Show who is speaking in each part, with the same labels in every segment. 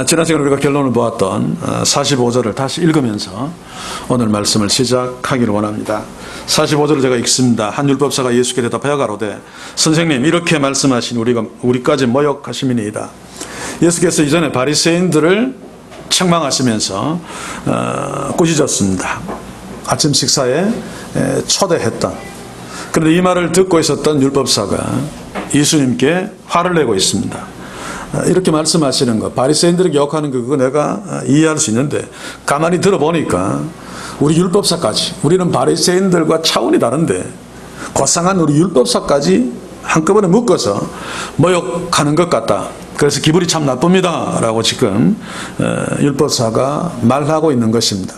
Speaker 1: 지난 시간에 우리가 결론을 보았던 45절을 다시 읽으면서 오늘 말씀을 시작하기를 원합니다. 45절을 제가 읽습니다. 한 율법사가 예수께 대답하여 가로되 선생님 이렇게 말씀하신 우리까지 모욕하심이니이다. 예수께서 이전에 바리새인들을 책망하시면서 꾸짖었습니다. 아침 식사에 초대했던. 그런데 이 말을 듣고 있었던 율법사가 예수님께 화를 내고 있습니다. 이렇게 말씀하시는 거, 바리새인들에게 욕하는 거, 그거 내가 이해할 수 있는데 가만히 들어보니까 우리 율법사까지, 우리는 바리새인들과 차원이 다른데 고상한 우리 율법사까지 한꺼번에 묶어서 모욕하는 것 같다. 그래서 기분이 참 나쁩니다 라고 지금 율법사가 말하고 있는 것입니다.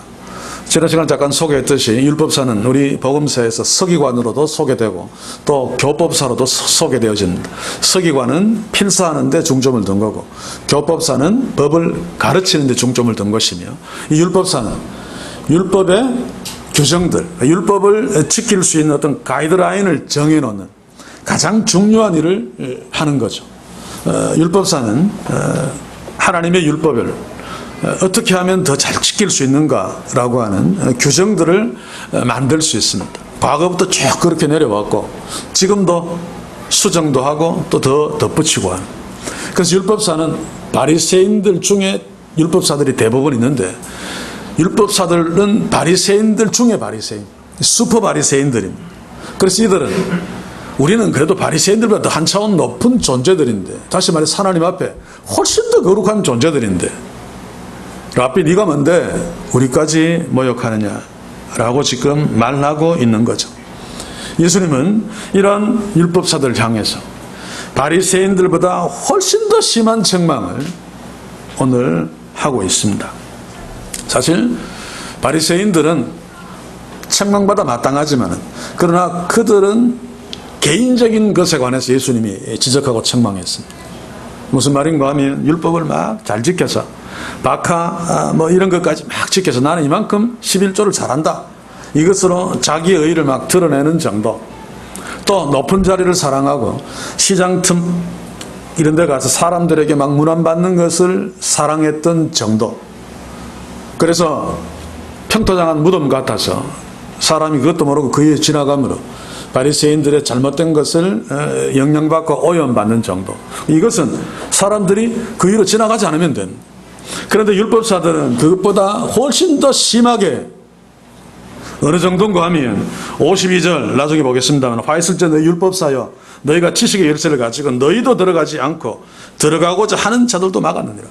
Speaker 1: 지난 시간 잠깐 소개했듯이 율법사는 우리 복음서에서 서기관으로도 소개되고 또 교법사로도 소개되어집니다. 서기관은 필사하는 데 중점을 둔 거고 교법사는 법을 가르치는 데 중점을 둔 것이며 이 율법사는 율법의 규정들, 율법을 지킬 수 있는 어떤 가이드라인을 정해놓는 가장 중요한 일을 하는 거죠. 율법사는 하나님의 율법을 어떻게 하면 더 잘 지킬 수 있는가라고 하는 규정들을 만들 수 있습니다. 과거부터 쭉 그렇게 내려왔고 지금도 수정도 하고 또 더 덧붙이고 하는. 그래서 율법사는 바리새인들 중에 율법사들이 대부분 있는데 율법사들은 바리새인들 중에 바리새인, 슈퍼 바리새인들입니다. 그래서 이들은 우리는 그래도 바리새인들보다 더 한 차원 높은 존재들인데 다시 말해 하나님 앞에 훨씬 더 거룩한 존재들인데 랍비 네가 뭔데 우리까지 모욕하느냐 라고 지금 말하고 있는 거죠. 예수님은 이런 율법사들을 향해서 바리새인들보다 훨씬 더 심한 책망을 오늘 하고 있습니다. 사실 바리새인들은 책망받아 마땅하지만 그러나 그들은 개인적인 것에 관해서 예수님이 지적하고 책망했습니다. 무슨 말인가 하면 율법을 막 잘 지켜서 박하 이런 것까지 막 지켜서 나는 이만큼 11조를 잘한다. 이것으로 자기의 의의를 막 드러내는 정도. 또 높은 자리를 사랑하고 시장 틈 이런 데 가서 사람들에게 막 문안받는 것을 사랑했던 정도. 그래서 평토장한 무덤 같아서 사람이 그것도 모르고 그 위에 지나가므로 바리새인들의 잘못된 것을 영향받고 오염받는 정도. 이것은 사람들이 그 위로 지나가지 않으면 됩니다. 그런데 율법사들은 그것보다 훨씬 더 심하게 어느 정도인가 하면 52절 나중에 보겠습니다만 화 있을 때 너희 율법사여 너희가 지식의 열쇠를 가지고 너희도 들어가지 않고 들어가고자 하는 자들도 막았느니라.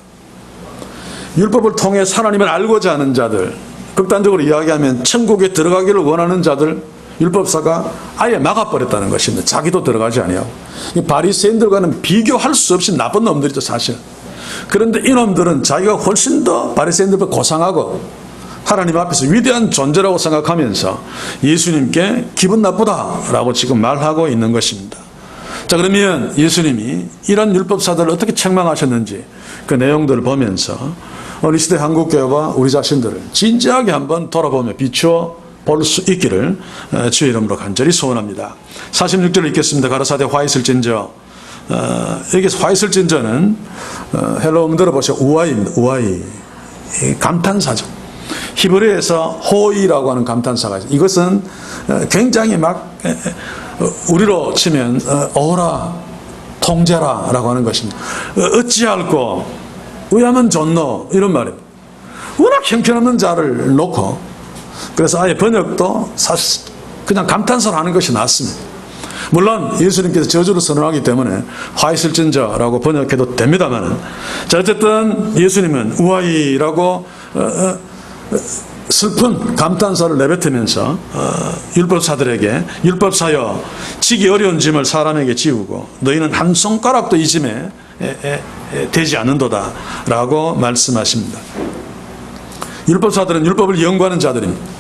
Speaker 1: 율법을 통해 하나님을 알고자 하는 자들, 극단적으로 이야기하면 천국에 들어가기를 원하는 자들 율법사가 아예 막아버렸다는 것입니다. 자기도 들어가지 아니하고. 바리새인들과는 비교할 수 없이 나쁜 놈들이죠 사실. 그런데 이놈들은 자기가 훨씬 더 바리새인들보다 고상하고 하나님 앞에서 위대한 존재라고 생각하면서 예수님께 기분 나쁘다라고 지금 말하고 있는 것입니다. 자, 그러면 예수님이 이런 율법사들을 어떻게 책망하셨는지 그 내용들을 보면서 우리 시대 한국교회와 우리 자신들을 진지하게 한번 돌아보며 비추어 볼 수 있기를 주의 이름으로 간절히 소원합니다. 46절을 읽겠습니다. 가라사대 화 있을진저. 여기서 화 있을진저는 헬로 들어보시오. 우아이입니다. 우아이. 감탄사죠. 히브리에서 호이라고 하는 감탄사가 있어요. 이것은 굉장히 막 우리로 치면 어라 통제라 라고 하는 것입니다. 어찌할꼬 의하면 좋노 이런 말입니다. 워낙 형편없는 자를 놓고 그래서 아예 번역도 사실 그냥 감탄사를 하는 것이 낫습니다. 물론 예수님께서 저주를 선언하기 때문에 화 있을진저라고 번역해도 됩니다만 자 어쨌든 예수님은 우아이라고 슬픈 감탄사를 내뱉으면서 율법사들에게 율법사여 지기 어려운 짐을 사람에게 지우고 너희는 한 손가락도 이 짐에 되지 않는도다 라고 말씀하십니다. 율법사들은 율법을 연구하는 자들입니다.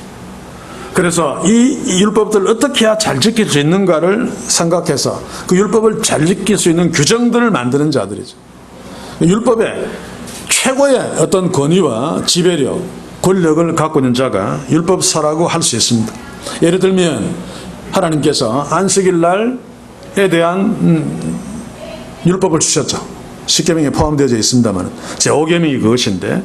Speaker 1: 그래서 이 율법들을 어떻게 해야 잘 지킬 수 있는가를 생각해서 그 율법을 잘 지킬 수 있는 규정들을 만드는 자들이죠. 율법의 최고의 어떤 권위와 지배력, 권력을 갖고 있는 자가 율법사라고 할 수 있습니다. 예를 들면 하나님께서 안식일 날에 대한 율법을 주셨죠. 십계명에 포함되어져 있습니다만 제5계명이 그것인데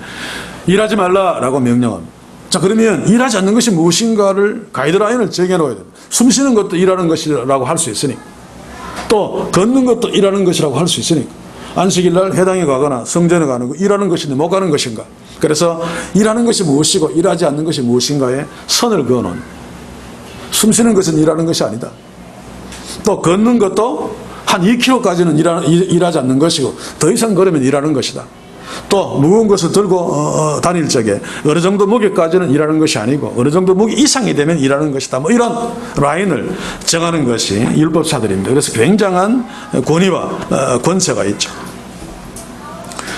Speaker 1: 일하지 말라라고 명령합니다. 자, 그러면 일하지 않는 것이 무엇인가를 가이드라인을 정해놓아야 됩니다. 숨 쉬는 것도 일하는 것이라고 할 수 있으니까, 또 걷는 것도 일하는 것이라고 할 수 있으니까, 안식일 날 회당에 가거나 성전에 가는 거 일하는 것인데 못 가는 것인가. 그래서 일하는 것이 무엇이고 일하지 않는 것이 무엇인가에 선을 그어놓은, 숨 쉬는 것은 일하는 것이 아니다. 또 걷는 것도 한 2km까지는 일하지 않는 것이고 더 이상 걸으면 일하는 것이다. 또 무거운 것을 들고 다닐 적에 어느 정도 무게까지는 일하는 것이 아니고 어느 정도 무게 이상이 되면 일하는 것이다. 뭐 이런 라인을 정하는 것이 율법사들입니다. 그래서 굉장한 권위와 권세가 있죠.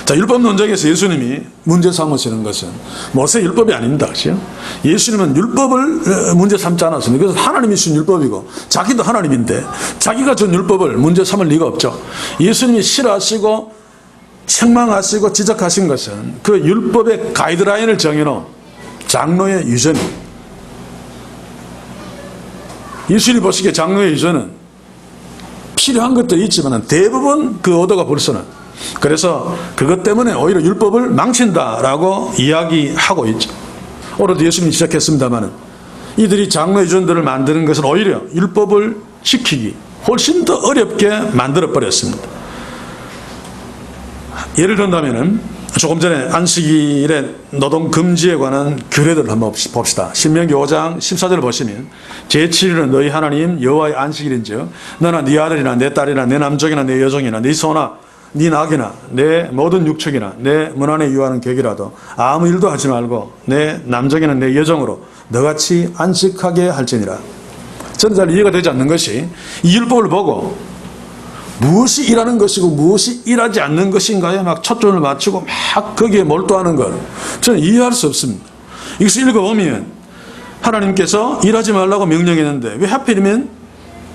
Speaker 1: 자, 율법 논쟁에서 예수님이 문제 삼으시는 것은 모세 율법이 아닙니다. 그렇죠? 예수님은 율법을 문제 삼지 않았습니다. 그래서 하나님이 주신 율법이고 자기도 하나님인데 자기가 준 율법을 문제 삼을 리가 없죠. 예수님이 싫어하시고 책망하시고 지적하신 것은 그 율법의 가이드라인을 정해놓은 장로의 유전입니다. 예수님이 보시기에 장로의 유전은 필요한 것들이 있지만 대부분 그 오더가 불선은, 그래서 그것 때문에 오히려 율법을 망친다라고 이야기하고 있죠. 오늘도 예수님이 지적했습니다만 이들이 장로의 유전들을 만드는 것은 오히려 율법을 지키기 훨씬 더 어렵게 만들어버렸습니다. 예를 든다면 조금 전에 안식일의 노동 금지에 관한 규례들을 한번 봅시다. 신명기 5장 14절을 보시면 제7일은 너희 하나님 여호와의 안식일인즉 너나 네 아들이나 내 딸이나 내 남종이나 내 여종이나 네 소나 네 낙이나 내 모든 육축이나 내 문 안에 유하는 객이라도 아무 일도 하지 말고 내 남종이나 내 여종으로 너같이 안식하게 할지니라. 저는 잘 이해가 되지 않는 것이 이 율법을 보고 무엇이 일하는 것이고 무엇이 일하지 않는 것인가에 막 초점을 맞추고 막 거기에 몰두하는 걸 저는 이해할 수 없습니다. 이것을 읽어보면 하나님께서 일하지 말라고 명령했는데 왜 하필이면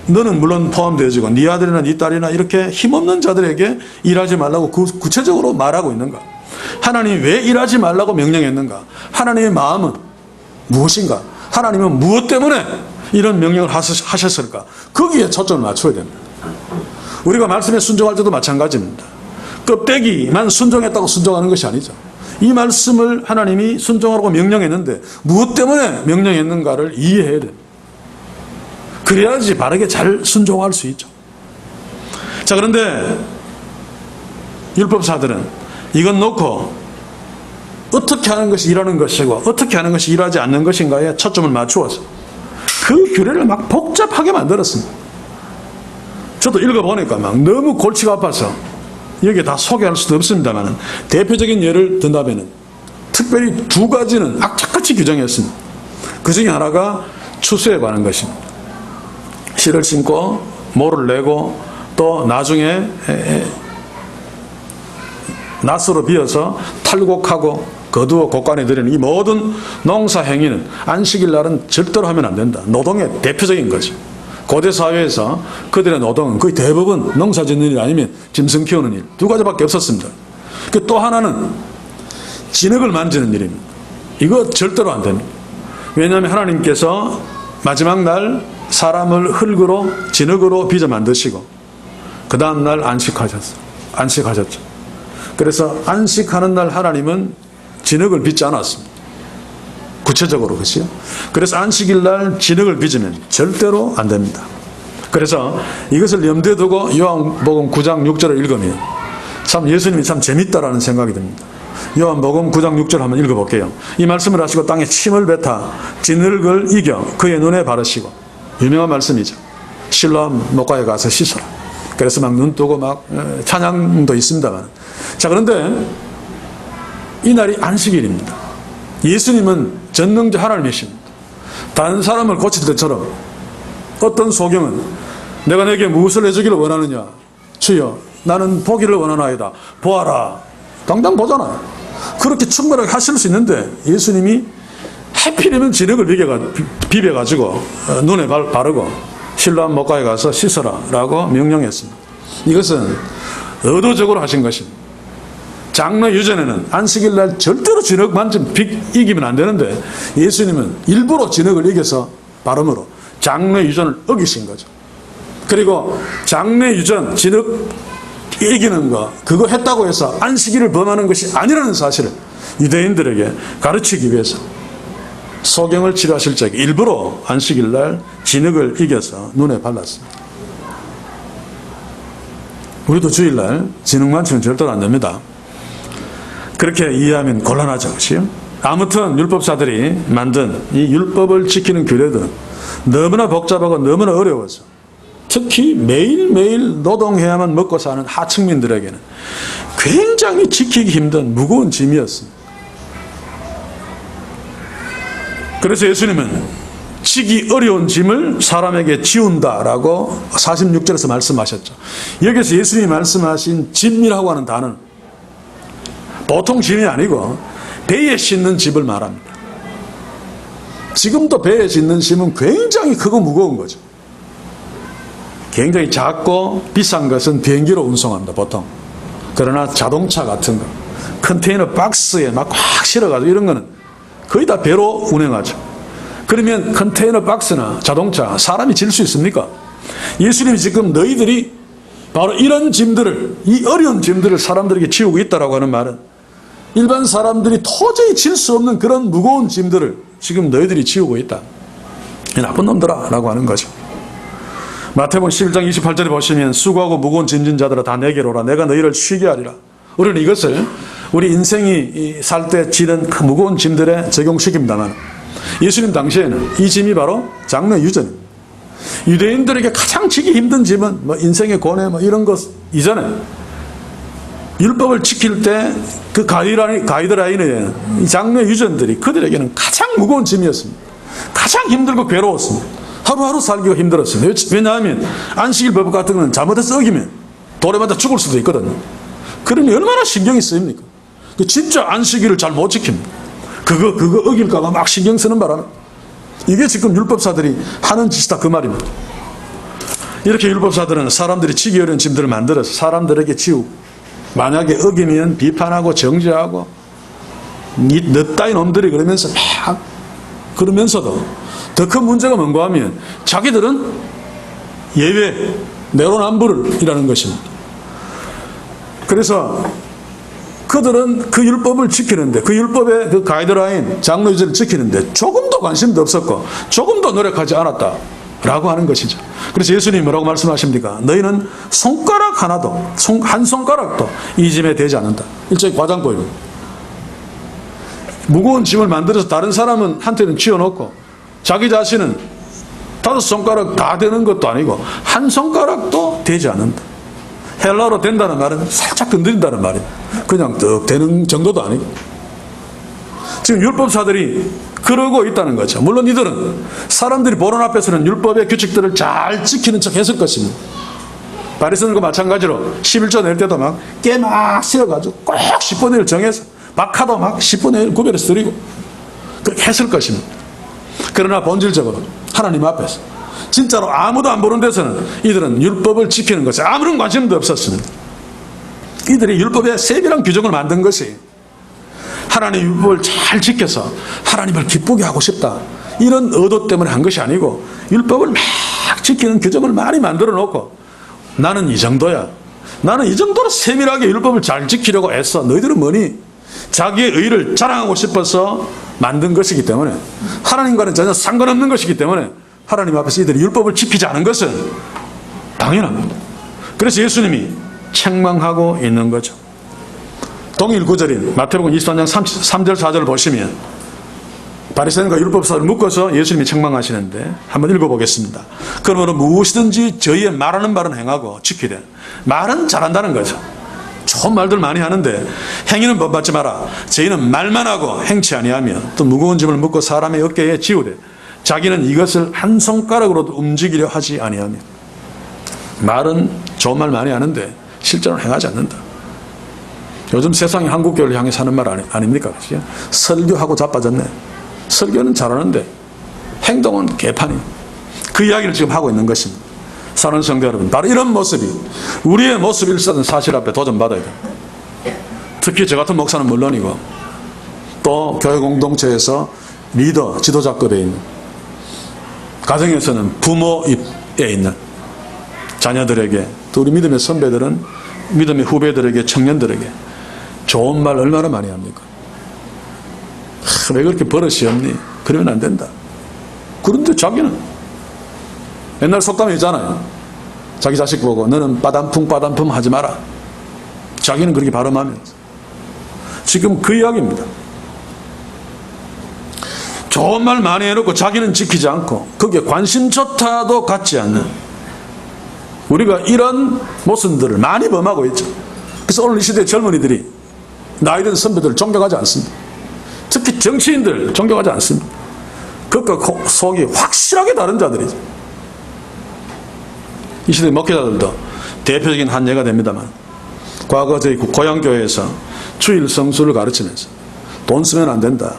Speaker 1: 너는 물론 포함되어지고 네 아들이나 네 딸이나 이렇게 힘없는 자들에게 일하지 말라고 구체적으로 말하고 있는가? 하나님이 왜 일하지 말라고 명령했는가? 하나님의 마음은 무엇인가? 하나님은 무엇 때문에 이런 명령을 하셨을까? 거기에 초점을 맞춰야 됩니다. 우리가 말씀에 순종할 때도 마찬가지입니다. 껍데기만 순종했다고 순종하는 것이 아니죠. 이 말씀을 하나님이 순종하라고 명령했는데 무엇 때문에 명령했는가를 이해해야 돼요. 그래야지 바르게 잘 순종할 수 있죠. 자, 그런데 율법사들은 이건 놓고 어떻게 하는 것이 일하는 것이고 어떻게 하는 것이 일하지 않는 것인가에 초점을 맞추어서 그 규례를 막 복잡하게 만들었습니다. 저도 읽어보니까 막 너무 골치가 아파서 여기에 다 소개할 수도 없습니다만 대표적인 예를 든다면 특별히 두 가지는 악착같이 규정했습니다. 그 중에 하나가 추수에 관한 것입니다. 씨를 심고 모를 내고 또 나중에 낫으로 비어서 탈곡하고 거두어 곡간에 들이는 이 모든 농사 행위는 안식일 날은 절대로 하면 안 된다. 노동의 대표적인 거죠. 고대 사회에서 그들의 노동은 거의 대부분 농사 짓는 일 아니면 짐승 키우는 일, 두 가지밖에 없었습니다. 또 하나는 진흙을 만지는 일입니다. 이거 절대로 안 됩니다. 왜냐하면 하나님께서 마지막 날 사람을 흙으로 진흙으로 빚어 만드시고 그 다음 날 안식하셨죠. 그래서 안식하는 날 하나님은 진흙을 빚지 않았습니다. 구체적으로 그렇죠. 그래서 안식일 날 진흙을 빚으면 절대로 안 됩니다. 그래서 이것을 염두에 두고 요한복음 9장 6절을 읽으면 참 예수님이 참 재밌다라는 생각이 듭니다. 요한복음 9장 6절 한번 읽어볼게요. 이 말씀을 하시고 땅에 침을 뱉어 진흙을 이겨 그의 눈에 바르시고, 유명한 말씀이죠. 실로암 목가에 가서 씻어라. 그래서 막 눈 뜨고 막 찬양도 있습니다만, 자, 그런데 이날이 안식일입니다. 예수님은 전능자 하나님이십니다. 다른 사람을 고칠 때처럼 어떤 소경은 내가 내게 무엇을 해주기를 원하느냐, 주여 나는 보기를 원하나이다, 보아라. 당장 보잖아요. 그렇게 충분하게 하실 수 있는데 예수님이 하필이면 진흙을 비벼가지고 눈에 바르고 실로암 목가에 가서 씻어라 라고 명령했습니다. 이것은 의도적으로 하신 것입니다. 장로 유전에는 안식일 날 절대로 진흙 만지면 이기면 안 되는데 예수님은 일부러 진흙을 이겨서 바름으로 장로 유전을 어기신 거죠. 그리고 장로 유전 진흙 이기는 거, 그거 했다고 해서 안식일을 범하는 것이 아니라는 사실을 유대인들에게 가르치기 위해서 소경을 치료하실 적에 일부러 안식일 날 진흙을 이겨서 눈에 발랐습니다. 우리도 주일날 진흙만 치면 절대로 안 됩니다. 그렇게 이해하면 곤란하죠. 그렇죠? 아무튼 율법사들이 만든 이 율법을 지키는 규례들은 너무나 복잡하고 너무나 어려워서 특히 매일매일 노동해야만 먹고 사는 하층민들에게는 굉장히 지키기 힘든 무거운 짐이었습니다. 그래서 예수님은 지기 어려운 짐을 사람에게 지운다라고 46절에서 말씀하셨죠. 여기서 예수님이 말씀하신 짐이라고 하는 단어는 보통 짐이 아니고 배에 싣는 짐을 말합니다. 지금도 배에 싣는 짐은 굉장히 크고 무거운 거죠. 굉장히 작고 비싼 것은 비행기로 운송합니다, 보통. 그러나 자동차 같은 거, 컨테이너 박스에 막 확 실어가지고 이런 거는 거의 다 배로 운행하죠. 그러면 컨테이너 박스나 자동차, 사람이 질 수 있습니까? 예수님이 지금 너희들이 바로 이런 짐들을, 이 어려운 짐들을 사람들에게 지우고 있다라고 하는 말은 일반 사람들이 도저히 질 수 없는 그런 무거운 짐들을 지금 너희들이 지우고 있다. 이 나쁜 놈들아 라고 하는 거죠. 마태복음 11장 28절에 보시면 수고하고 무거운 짐진 자들아 다 내게로 오라. 내가 너희를 쉬게 하리라. 우리는 이것을 우리 인생이 살 때 지는 그 무거운 짐들에 적용시킵니다만 예수님 당시에는 이 짐이 바로 장래 유전입니다. 유대인들에게 가장 지기 힘든 짐은 뭐 인생의 고뇌 뭐 이런 것 이전에 율법을 지킬 때 그 가이드라인에 이 장래 유전들이 그들에게는 가장 무거운 짐이었습니다. 가장 힘들고 괴로웠습니다. 하루하루 살기가 힘들었습니다. 왜냐하면 안식일 법 같은 거는 잘못해서 어기면 돌에 맞아 죽을 수도 있거든요. 그러니 얼마나 신경이 쓰입니까? 진짜 안식일을 잘 못 지킵니다. 그거 어길까봐 막 신경 쓰는 바람에 이게 지금 율법사들이 하는 짓이다 그 말입니다. 이렇게 율법사들은 사람들이 지기 어려운 짐들을 만들어서 사람들에게 지우고 만약에 어기면 비판하고 정죄하고 너 따위 놈들이 그러면서 막 그러면서도 더 큰 문제가 뭔가 하면 자기들은 예외 내로남불이라는 것입니다. 그래서 그들은 그 율법을 지키는데 그 율법의 그 가이드라인 장로유지를 지키는데 조금도 관심도 없었고 조금도 노력하지 않았다 라고 하는 것이죠. 그래서 예수님이 뭐라고 말씀하십니까? 너희는 손가락 하나도 한 손가락도 이 짐에 대지 않는다. 일종의 과장법입니다. 무거운 짐을 만들어서 다른 사람은 한테는 쥐어놓고 자기 자신은 5손가락 다 되는 것도 아니고 한 손가락도 되지 않는다. 헬라어로 된다는 말은 살짝 건드린다는 말입니다. 그냥 떡 되는 정도도 아니고. 지금 율법사들이 그러고 있다는 거죠. 물론 이들은 사람들이 보는 앞에서는 율법의 규칙들을 잘 지키는 척 했을 것입니다. 바리새인과 마찬가지로 11조 낼 때도 막 깨 막 세워가지고 꼭 10분의 1 정해서 박하도 막 10분의 1 구별해서 드리고 그렇게 했을 것입니다. 그러나 본질적으로 하나님 앞에서 진짜로 아무도 안 보는 데서는 이들은 율법을 지키는 것에 아무런 관심도 없었습니다. 이들이 율법의 세밀한 규정을 만든 것이 하나님의 율법을 잘 지켜서 하나님을 기쁘게 하고 싶다 이런 의도 때문에 한 것이 아니고 율법을 막 지키는 규정을 많이 만들어 놓고 나는 이 정도야, 나는 이 정도로 세밀하게 율법을 잘 지키려고 애써 너희들은 뭐니? 자기의 의를 자랑하고 싶어서 만든 것이기 때문에 하나님과는 전혀 상관없는 것이기 때문에 하나님 앞에서 이들이 율법을 지키지 않은 것은 당연합니다. 그래서 예수님이 책망하고 있는 거죠. 동일 구절인 마태복음 23장 3절 4절을 보시면 바리새인과 율법사를 묶어서 예수님이 책망하시는데 한번 읽어보겠습니다. 그러므로 무엇이든지 저희의 말하는 바는 행하고 지키되 말은 잘한다는 거죠. 좋은 말들 많이 하는데 행위는 본받지 마라. 저희는 말만 하고 행치 아니하며 또 무거운 짐을 묶고 사람의 어깨에 지우되 자기는 이것을 한 손가락으로도 움직이려 하지 아니하며. 말은 좋은 말 많이 하는데 실제로는 행하지 않는다. 요즘 세상이 한국교회를 향해 사는 말 아닙니까? 그렇죠? 설교하고 자빠졌네. 설교는 잘하는데 행동은 개판이. 그 이야기를 지금 하고 있는 것입니다. 사랑하는 성도 여러분, 바로 이런 모습이 우리의 모습일사는 사실 앞에 도전받아야 됩니다. 특히 저 같은 목사는 물론이고 또 교회 공동체에서 리더, 지도자급에 있는 가정에서는 부모에 있는 자녀들에게 또 우리 믿음의 선배들은 믿음의 후배들에게, 청년들에게 좋은 말 얼마나 많이 합니까? 왜 그렇게 버릇이 없니? 그러면 안 된다. 그런데 자기는 옛날 속담이 있잖아요. 자기 자식 보고 너는 빠담풍 하지 마라. 자기는 그렇게 발음하면서 지금 그 이야기입니다. 좋은 말 많이 해놓고 자기는 지키지 않고 거기에 관심조차도 갖지 않는 우리가 이런 모습들을 많이 범하고 있죠. 그래서 오늘 이 시대의 젊은이들이 나이든 선배들을 존경하지 않습니다. 특히 정치인들 존경하지 않습니다. 그것과 속이 확실하게 다른 자들이죠. 이 시대 목회자들도 대표적인 한 예가 됩니다만 과거 저희 고향교회에서 주일 성수를 가르치면서 돈 쓰면 안 된다.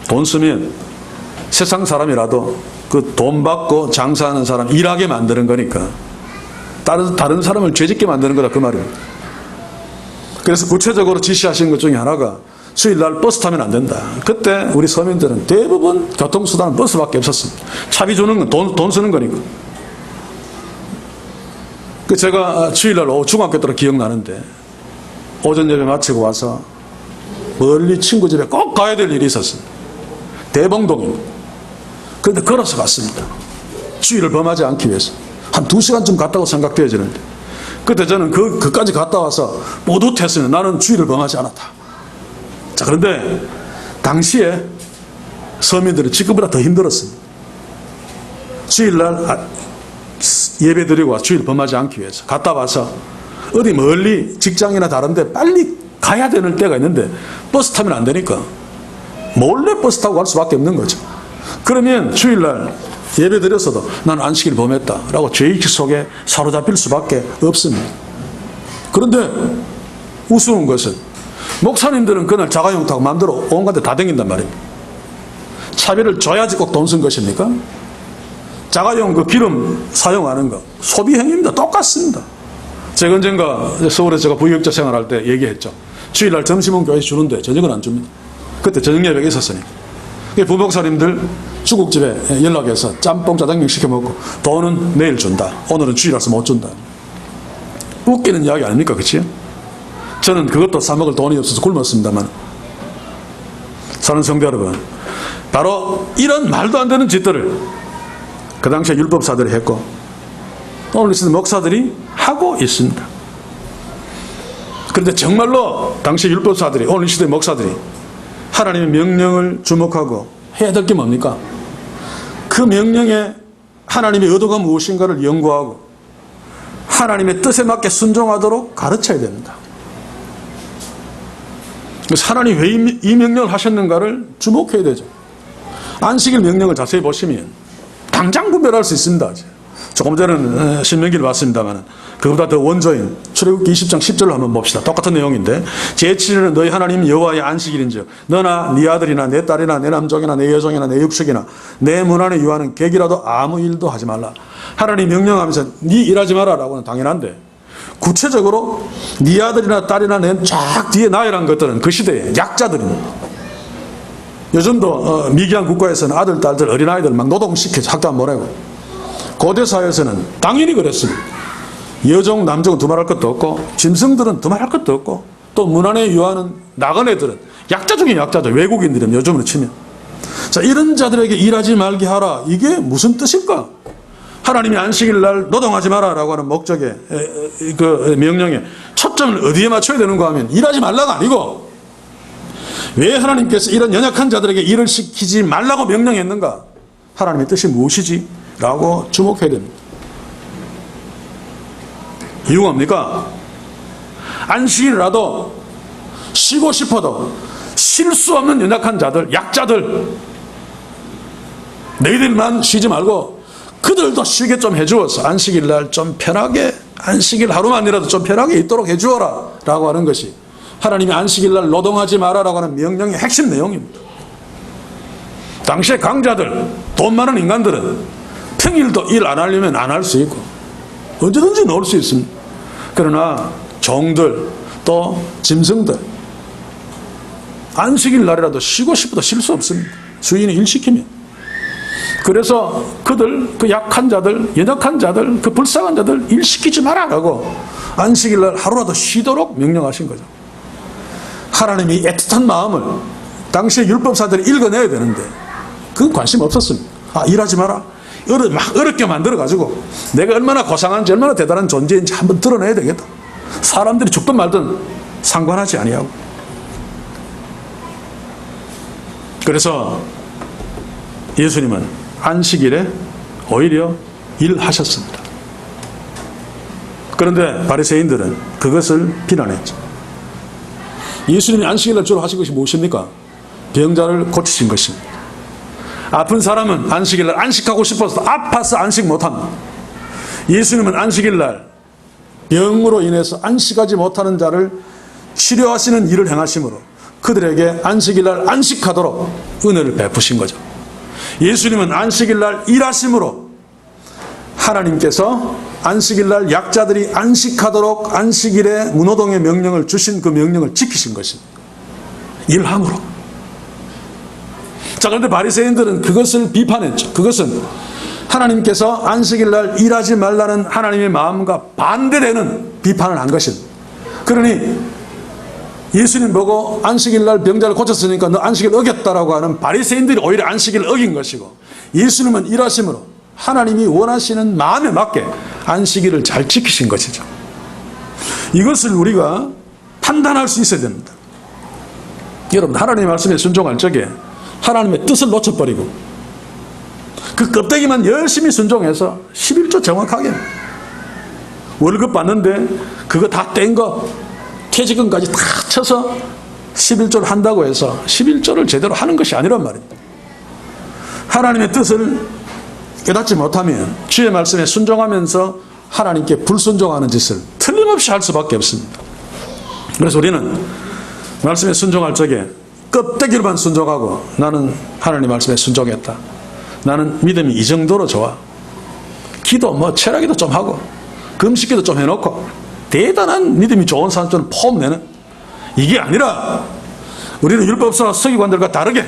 Speaker 1: 돈 쓰면 세상 사람이라도 그 돈 받고 장사하는 사람 일하게 만드는 거니까 다른 사람을 죄짓게 만드는 거다 그 말입니다. 그래서 구체적으로 지시하신 것 중에 하나가 수요일날 버스 타면 안 된다. 그때 우리 서민들은 대부분 교통수단은 버스밖에 없었습니다. 차비 주는 건 돈 쓰는 거니까. 그 제가 주일날 오후 중학교 때로 기억나는데 오전 예배 마치고 와서 멀리 친구 집에 꼭 가야 될 일이 있었습니다. 대봉동입니다. 그런데 걸어서 갔습니다. 주일을 범하지 않기 위해서. 한 2시간쯤 갔다고 생각되어지는데 그때 저는 그까지 갔다 와서 뿌듯했으면 나는 주일을 범하지 않았다. 자, 그런데 당시에 서민들은 지금보다 더 힘들었습니다. 주일날 예배 드리고 주일 범하지 않기 위해서 갔다 와서 어디 멀리 직장이나 다른데 빨리 가야 되는 때가 있는데 버스 타면 안 되니까 몰래 버스 타고 갈 수밖에 없는 거죠. 그러면 주일날 예배 드렸어도 나는 안식일 범했다라고 죄의식 속에 사로잡힐 수밖에 없습니다. 그런데 우스운 것은 목사님들은 그날 자가용 타고 마음대로 온갖 데 다 댕긴단 말입니다. 차비를 줘야지 꼭 돈 쓴 것입니까? 자가용 그 기름 사용하는 거 소비 행위입니다. 똑같습니다. 제가 언젠가 서울에 제가 부유역자 생활할 때 얘기했죠. 주일날 점심은 교회에서 주는데 저녁은 안 줍니다. 그때 저녁 예배가 있었으니까. 부목사님들 중국집에 연락해서 짬뽕 짜장면 시켜 먹고 돈은 내일 준다. 오늘은 주일이라서 못 준다. 웃기는 이야기 아닙니까? 그치요? 저는 그것도 사 먹을 돈이 없어서 굶었습니다만 사는 성도 여러분, 바로 이런 말도 안 되는 짓들을 그 당시에 율법사들이 했고 오늘 있는 목사들이 하고 있습니다. 그런데 정말로 당시 율법사들이 오늘 이 시대 목사들이 하나님의 명령을 주목하고 해야 될 게 뭡니까? 그 명령에 하나님의 의도가 무엇인가를 연구하고 하나님의 뜻에 맞게 순종하도록 가르쳐야 됩니다. 그래서 하나님이 왜 이 명령을 하셨는가를 주목해야 되죠. 안식일 명령을 자세히 보시면 당장 분별할 수 있습니다. 조금 전에는 신명기를 봤습니다만 그보다 더 원조인 출애굽기 20장 10절로 한번 봅시다. 똑같은 내용인데 제7일은 너희 하나님 여호와의 안식일인즉 너나 네 아들이나 내 딸이나 내 남종이나 내 여종이나 내 육축이나 내 문 안에 유하는 객이라도 아무 일도 하지 말라. 하나님 명령하면서 네 일하지 마라 라고는 당연한데 구체적으로 네 아들이나 딸이나 내 쫙 뒤에 나열한 것들은 그 시대의 약자들입니다. 요즘도 미개한 국가에서는 아들, 딸들, 어린아이들 막 노동시켜서 학교 안 보내고 고대 사회에서는 당연히 그랬습니다. 여종, 남종은 두말할 것도 없고 짐승들은 두말할 것도 없고 또 문 안에 유하는 나그네들은 약자 중에 약자죠. 외국인들은 요즘으로 치면. 자, 이런 자들에게 일하지 말게 하라. 이게 무슨 뜻일까? 하나님이 안식일 날 노동하지 마라 라고 하는 목적의 그 명령에 초점을 어디에 맞춰야 되는가 하면 일하지 말라가 아니고 왜 하나님께서 이런 연약한 자들에게 일을 시키지 말라고 명령했는가? 하나님의 뜻이 무엇이지? 라고 주목해야 됩니다. 이유가 뭡니까? 안식일이라도 쉬고 싶어도 쉴 수 없는 연약한 자들, 약자들 너희들만 쉬지 말고 그들도 쉬게 좀 해주어서 안식일 날 좀 편하게 안식일 하루만이라도 좀 편하게 있도록 해주어라 라고 하는 것이 하나님이 안식일 날 노동하지 마라라고 하는 명령의 핵심 내용입니다. 당시에 강자들, 돈 많은 인간들은 평일도 일 안 하려면 안 할 수 있고 언제든지 넣을 수 있습니다. 그러나 종들 또 짐승들 안식일 날이라도 쉬고 싶어도 쉴 수 없습니다. 주인이 일 시키면. 그래서 그들, 그 약한 자들, 연약한 자들, 그 불쌍한 자들 일 시키지 말아라고 안식일 날 하루라도 쉬도록 명령하신 거죠. 하나님이 애틋한 마음을 당시에 율법사들이 읽어내야 되는데 그건 관심 없었습니다. 일하지 마라. 막 어렵게 만들어가지고 내가 얼마나 고상한지 얼마나 대단한 존재인지 한번 드러내야 되겠다. 사람들이 죽든 말든 상관하지 아니하고. 그래서 예수님은 안식일에 오히려 일하셨습니다. 그런데 바리새인들은 그것을 비난했죠. 예수님이 안식일날 주로 하신 것이 무엇입니까? 병자를 고치신 것입니다. 아픈 사람은 안식일날 안식하고 싶어서 아파서 안식 못합니다. 예수님은 안식일날 병으로 인해서 안식하지 못하는 자를 치료하시는 일을 행하심으로 그들에게 안식일날 안식하도록 은혜를 베푸신 거죠. 예수님은 안식일날 일하심으로 하나님께서 안식일날 약자들이 안식하도록 안식일에 문호동의 명령을 주신 그 명령을 지키신 것입니다. 일함으로. 자, 그런데 바리새인들은 그것을 비판했죠. 그것은 하나님께서 안식일날 일하지 말라는 하나님의 마음과 반대되는 비판을 한 것입니다. 그러니 예수님 보고 안식일날 병자를 고쳤으니까 너 안식일 어겼다라고 하는 바리새인들이 오히려 안식일을 어긴 것이고, 예수님은 일하심으로 하나님이 원하시는 마음에 맞게 안식일을 잘 지키신 것이죠. 이것을 우리가 판단할 수 있어야 됩니다. 여러분, 하나님의 말씀에 순종할 적에 하나님의 뜻을 놓쳐버리고 그 껍데기만 열심히 순종해서 11조 정확하게 월급 받는데 그거 다 뗀 거 퇴직금까지 다 쳐서 11조를 한다고 해서 11조를 제대로 하는 것이 아니란 말입니다. 하나님의 뜻을 깨닫지 못하면 주의 말씀에 순종하면서 하나님께 불순종하는 짓을 틀림없이 할 수밖에 없습니다. 그래서 우리는 말씀에 순종할 적에 껍데기로만 순종하고 나는 하나님 말씀에 순종했다, 나는 믿음이 이 정도로 좋아, 기도 철학기도 좀 하고 금식기도 좀 해놓고 대단한 믿음이 좋은 사람처럼 폼내는, 이게 아니라 우리는 율법사 서기관들과 다르게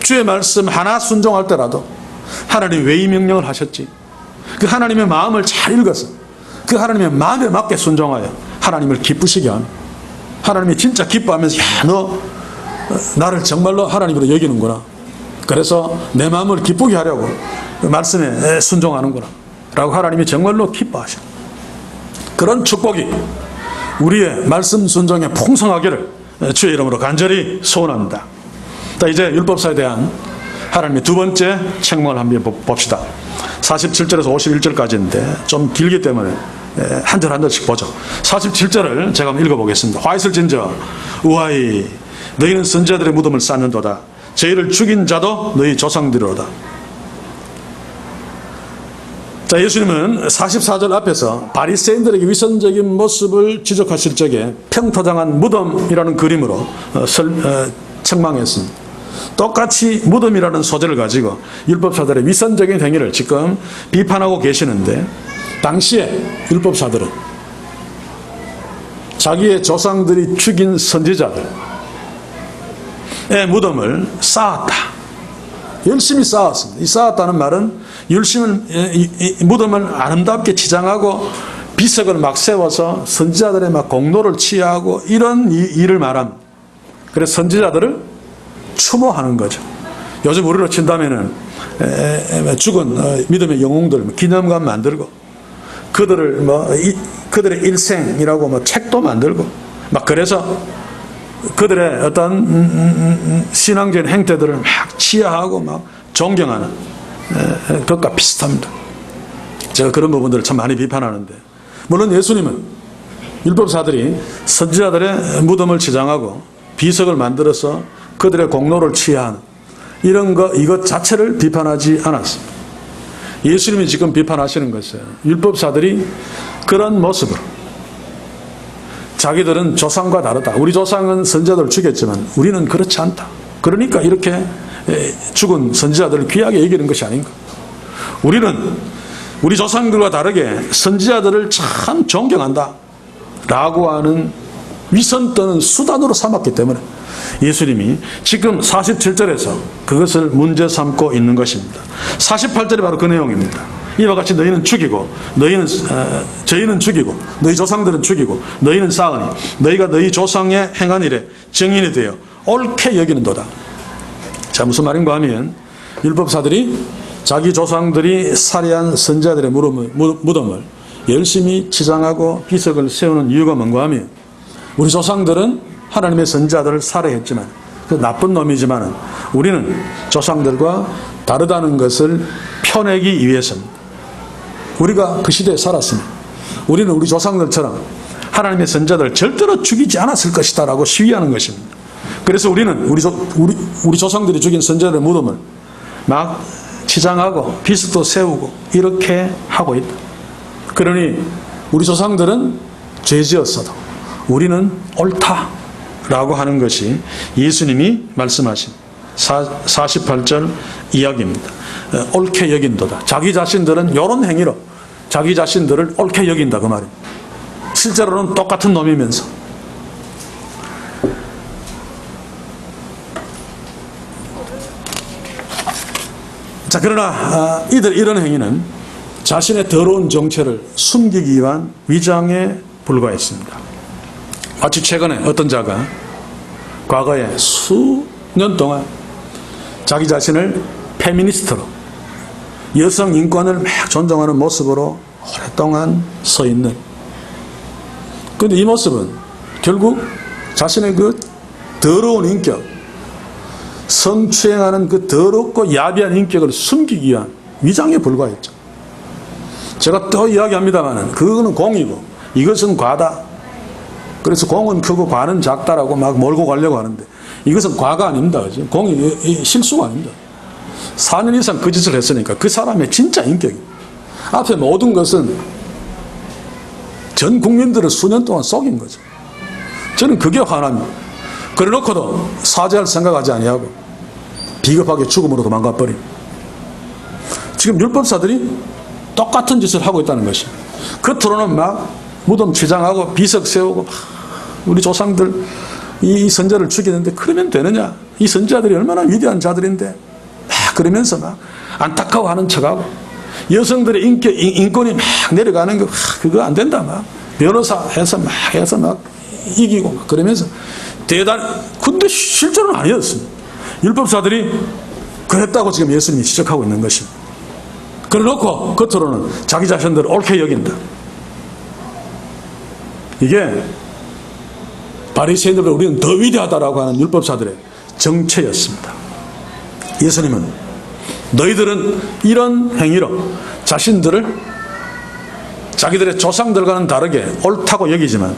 Speaker 1: 주의 말씀 하나 순종할 때라도 하나님이 왜 이 명령을 하셨지, 그 하나님의 마음을 잘 읽어서 그 하나님의 마음에 맞게 순종하여 하나님을 기쁘시게 하는, 하나님이 진짜 기뻐하면서 너 나를 정말로 하나님으로 여기는구나, 그래서 내 마음을 기쁘게 하려고 그 말씀에 순종하는구나 라고 하나님이 정말로 기뻐하셔. 그런 축복이 우리의 말씀 순종에 풍성하기를 주의 이름으로 간절히 소원합니다. 자, 이제 율법사에 대한 하나님의 두 번째 책망을 한번 봅시다. 47절에서 51절까지인데 좀 길기 때문에 한 절 한 절씩 보죠. 47절을 제가 한번 읽어보겠습니다. 화 있을진저 우하이 너희는 선지자들의 무덤을 쌓는도다. 저희를 죽인 자도 너희 조상들이로다. 자, 예수님은 44절 앞에서 바리새인들에게 위선적인 모습을 지적하실 적에 평토장한 무덤이라는 그림으로 책망했습니다. 똑같이 무덤이라는 소재를 가지고 율법사들의 위선적인 행위를 지금 비판하고 계시는데, 당시에 율법사들은 자기의 조상들이 죽인 선지자들의 무덤을 쌓았다. 열심히 쌓았습니다. 이 쌓았다는 말은 무덤을 아름답게 치장하고 비석을 막 세워서 선지자들의 막 공로를 취하고 이런 일을 말합니다. 그래서 선지자들을 추모하는 거죠. 요즘 우리로 친다면은 죽은 믿음의 영웅들 기념관 만들고 그들을 그들의 일생이라고 책도 만들고 막, 그래서 그들의 어떤 신앙적인 행태들을 막 치하하고 막 존경하는 것과 비슷합니다. 제가 그런 부분들을 참 많이 비판하는데, 물론 예수님은 율법사들이 선지자들의 무덤을 치장하고 비석을 만들어서 그들의 공로를 취하는 이것 자체를 비판하지 않았습니다. 예수님이 지금 비판하시는 것은 율법사들이 그런 모습으로 자기들은 조상과 다르다, 우리 조상은 선지자들을 죽였지만 우리는 그렇지 않다, 그러니까 이렇게 죽은 선지자들을 귀하게 여기는 것이 아닌가, 우리는 우리 조상들과 다르게 선지자들을 참 존경한다 라고 하는 위선 떠는 수단으로 삼았기 때문에 예수님이 지금 47절에서 그것을 문제 삼고 있는 것입니다. 48절이 바로 그 내용입니다. 이와 같이 너희는 죽이고 저희는 죽이고 너희 조상들은 죽이고 너희는 쌓으니 너희가 너희 조상의 행한 일에 증인이 되어 옳게 여기는도다. 자, 무슨 말인가 하면 율법사들이 자기 조상들이 살해한 선지자들의 무덤을 열심히 치장하고 비석을 세우는 이유가 뭔가 하면 우리 조상들은 하나님의 선지자들을 살해했지만 그 나쁜 놈이지만 우리는 조상들과 다르다는 것을 펴내기 위해서입니다. 우리가 그 시대에 살았으면 우리는 우리 조상들처럼 하나님의 선지자들을 절대로 죽이지 않았을 것이다 라고 시위하는 것입니다. 그래서 우리는 우리 조상들이 죽인 선지자들의 무덤을 막 치장하고 비석도 세우고 이렇게 하고 있다. 그러니 우리 조상들은 죄지었어도 우리는 옳다라고 하는 것이 예수님이 말씀하신 48절 이야기입니다. 옳게 여긴도다. 자기 자신들은 이런 행위로 자기 자신들을 옳게 여긴다 그 말입니다. 실제로는 똑같은 놈이면서. 자, 그러나 이런 행위는 자신의 더러운 정체를 숨기기 위한 위장에 불과했습니다. 마치 최근에 어떤 자가 과거에 수년 동안 자기 자신을 페미니스트로 여성 인권을 막 존중하는 모습으로 오랫동안 서 있는, 그런데 이 모습은 결국 자신의 그 더러운 인격, 성추행하는 그 더럽고 야비한 인격을 숨기기 위한 위장에 불과했죠. 제가 또 이야기합니다만 그거는 공이고 이것은 과다. 그래서 공은 크고 과는 작다라고 막 몰고 가려고 하는데 이것은 과가 아닙니다. 그죠? 공이 실수가 아닙니다. 4년 이상 그 짓을 했으니까 그 사람의 진짜 인격입니다. 앞에 모든 것은 전 국민들을 수년 동안 속인 거죠. 저는 그게 화납니다. 그래놓고도 사죄할 생각하지 아니하고 비겁하게 죽음으로 도망가버립니다. 지금 율법사들이 똑같은 짓을 하고 있다는 것입니다. 겉으로는 막 무덤 치장하고 비석 세우고 우리 조상들 이 선자를 죽이는데 그러면 되느냐? 이 선자들이 얼마나 위대한 자들인데 막 그러면서 막 안타까워하는 척하고 여성들의 인권이 막 내려가는 거 그거 안 된다 막 변호사 해서 막 이기고 막 그러면서 근데 실제로는 아니었습니다. 율법사들이 그랬다고 지금 예수님이 지적하고 있는 것입니다. 그래놓고 겉으로는 자기 자신들을 옳게 여긴다. 이게 바리새인들보다 우리는 더 위대하다라고 하는 율법사들의 정체였습니다. 예수님은 너희들은 이런 행위로 자신들을 자기들의 조상들과는 다르게 옳다고 여기지만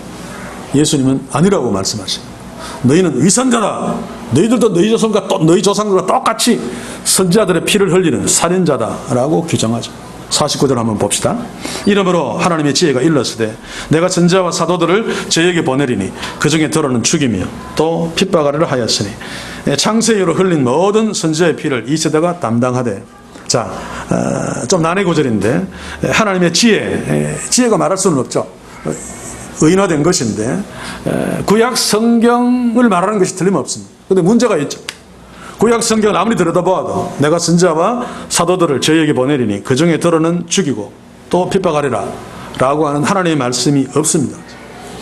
Speaker 1: 예수님은 아니라고 말씀하십니다. 너희는 위선자다. 너희들도 너희 조상들과 똑같이 선지자들의 피를 흘리는 살인자다라고 규정하죠. 49절 한번 봅시다. 이러므로 하나님의 지혜가 일렀으되 내가 선지자와 사도들을 저에게 보내리니 그 중에 더러는 죽이며 또 핍박하리라 하였으니 창세 이후로 흘린 모든 선지자의 피를 이 세대가 담당하되. 자, 좀 난해 구절인데 하나님의 지혜가 말할 수는 없죠. 의인화된 것인데 구약 성경을 말하는 것이 틀림없습니다. 그런데 문제가 있죠. 구약 성경을 아무리 들여다보아도 내가 선지자와 사도들을 저희에게 보내리니 그 중에 더러는 죽이고 또 핍박하리라 라고 하는 하나님의 말씀이 없습니다.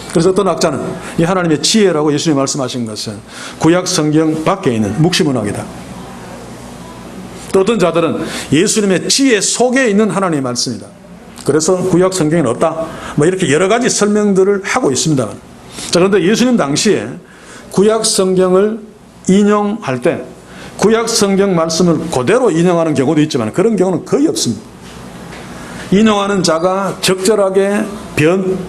Speaker 1: 그래서 어떤 학자는 이 하나님의 지혜라고 예수님이 말씀하신 것은 구약 성경 밖에 있는 묵시문학이다. 또 어떤 자들은 예수님의 지혜 속에 있는 하나님의 말씀이다. 그래서 구약 성경에는 없다. 뭐 이렇게 여러 가지 설명들을 하고 있습니다. 자, 그런데 예수님 당시에 구약 성경을 인용할 때 구약 성경 말씀을 그대로 인용하는 경우도 있지만 그런 경우는 거의 없습니다. 인용하는 자가 적절하게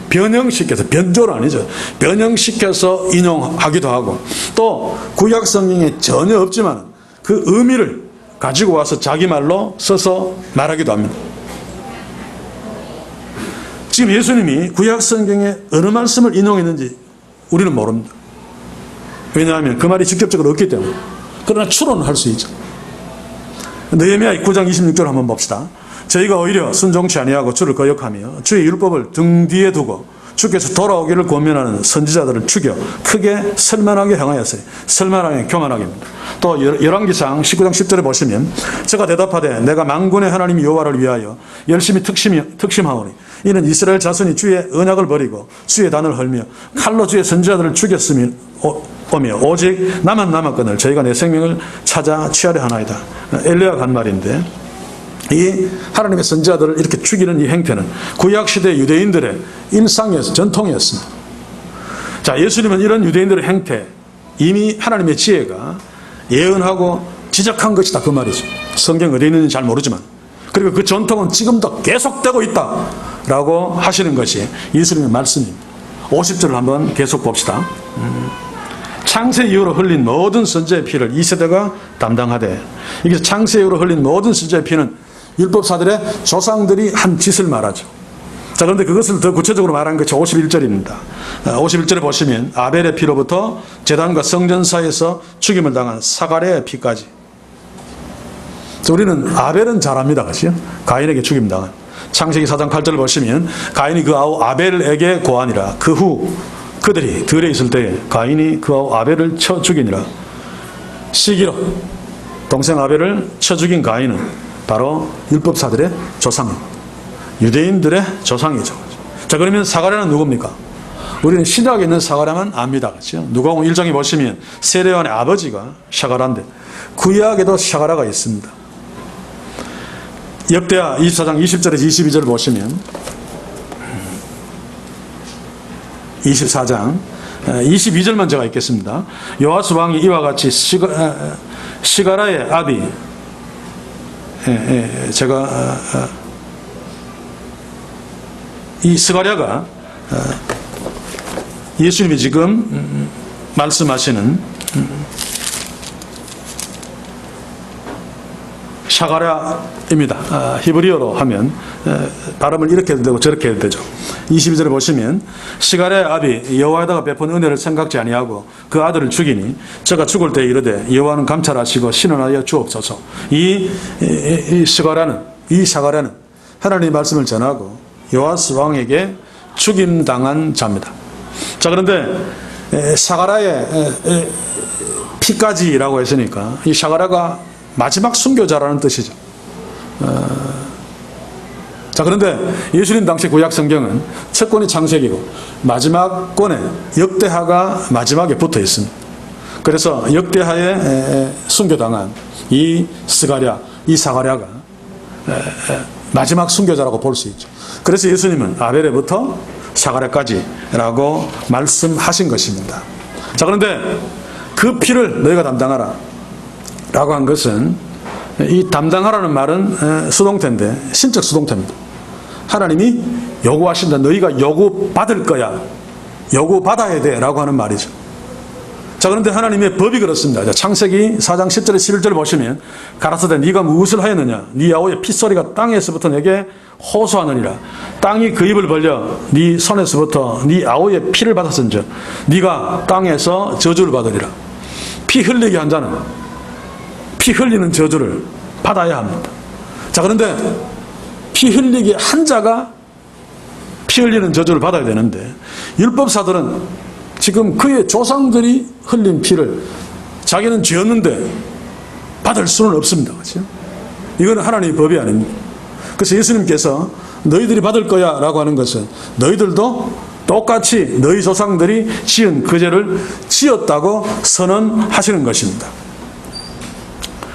Speaker 1: 변형시켜서, 변조는 아니죠. 변형시켜서 인용하기도 하고 또 구약 성경에 전혀 없지만 그 의미를 가지고 와서 자기 말로 써서 말하기도 합니다. 지금 예수님이 구약 성경에 어느 말씀을 인용했는지 우리는 모릅니다. 왜냐하면 그 말이 직접적으로 없기 때문에. 그러나 추론을 할 수 있죠. 느헤미야 9장 26절 한번 봅시다. 저희가 오히려 순종치 아니하고 주를 거역하며 주의 율법을 등 뒤에 두고 주께서 돌아오기를 권면하는 선지자들을 죽여 크게 설만하게 행하였어요. 설만하게 교만하게입니다. 또 열왕기상 19장 10절에 보시면 제가 대답하되 내가 만군의 하나님 여호와를 위하여 열심히 특심하오니 이는 이스라엘 자손이 주의 언약을 버리고 주의 단을 헐며 칼로 주의 선지자들을 죽였으며 오직 나만 남았거늘 저희가 내 생명을 찾아 취하려 하나이다. 엘리야가 한 말인데, 이 하나님의 선지자들을 이렇게 죽이는 이 행태는 구약시대 유대인들의 일상이었습니다. 전통이었습니다. 자, 예수님은 이런 유대인들의 행태, 이미 하나님의 지혜가 예언하고 지적한 것이다, 그 말이죠. 성경 어디 있는지 잘 모르지만, 그리고 그 전통은 지금도 계속되고 있다라고 하시는 것이 예수님의 말씀입니다. 50절을 한번 계속 봅시다. 창세 이후로 흘린 모든 선지자의 피를 이 세대가 담당하되, 이게 창세 이후로 흘린 모든 선지자의 피는 율법사들의 조상들이 한 짓을 말하죠. 자, 그런데 그것을 더 구체적으로 말한 것이 51절입니다. 51절에 보시면 아벨의 피로부터 제단과 성전 사이에서 죽임을 당한 사가랴의 피까지. 우리는 아벨은 잘 압니다, 그렇죠? 가인에게 죽임 당한. 창세기 4장 8절을 보시면 가인이 그 아우 아벨에게 고하니라. 그 후 그들이 들에 있을 때에 가인이 그 아우 아벨을 쳐 죽이니라. 시기로 동생 아벨을 쳐 죽인 가인은 바로 율법사들의 조상입니다. 유대인들의 조상이죠. 자, 그러면 사가랴는 누굽니까? 우리는 신약에 있는 사가랴만 압니다, 그렇죠? 누가복음 1장에 보시면 세례요한의 아버지가 샤가라인데 구약에도 샤가라가 있습니다. 역대하 24장 20절에서 22절을 보시면 24장 22절만 제가 읽겠습니다. 요아스 왕이 이와 같이 시가라의 아비, 제가 이 스가랴가 예수님이 지금 말씀하시는 샤가랴입니다. 히브리어로 하면 발음을 이렇게 해도 되고 저렇게 해도 되죠. 22절에 보시면 시가랴의 아비 여호와에다가 베푼 은혜를 생각지 아니하고 그 아들을 죽이니 저가 죽을 때 이르되 여호와는 감찰하시고 신원하여 주옵소서. 이 샤가랴는 하나님의 말씀을 전하고 요아스 왕에게 죽임당한 자입니다. 자, 그런데 샤가랴의 피까지라고 했으니까 이 샤가랴가 마지막 순교자라는 뜻이죠. 자, 그런데 예수님 당시 구약 성경은 첫 권이 창세기고 마지막 권에 역대하가 마지막에 붙어 있습니다. 그래서 역대하에 순교당한 이 스가랴, 이 사가랴가 마지막 순교자라고 볼 수 있죠. 그래서 예수님은 아벨에부터 사가랴까지라고 말씀하신 것입니다. 자, 그런데 그 피를 너희가 담당하라 라고 한 것은, 이 담당하라는 말은 수동태인데 신적 수동태입니다. 하나님이 요구하신다. 너희가 요구받을 거야. 요구받아야 돼 라고 하는 말이죠. 자, 그런데 하나님의 법이 그렇습니다. 자, 창세기 4장 10절에 11절을 보시면 가라사대 네가 무엇을 하였느냐. 네 아우의 핏소리가 땅에서부터 내게 호소하느니라. 땅이 그 입을 벌려 네 손에서부터 네 아우의 피를 받았은즉 네가 땅에서 저주를 받으리라. 피 흘리게 한 자는 피 흘리는 저주를 받아야 합니다. 자, 그런데 피 흘리게 한 자가 피 흘리는 저주를 받아야 되는데 율법사들은 지금 그의 조상들이 흘린 피를 자기는 죄였는데 받을 수는 없습니다. 그렇죠? 이거는 하나님의 법이 아닙니다. 그래서 예수님께서 너희들이 받을 거야 라고 하는 것은 너희들도 똑같이 너희 조상들이 지은 그 죄를 지었다고 선언하시는 것입니다.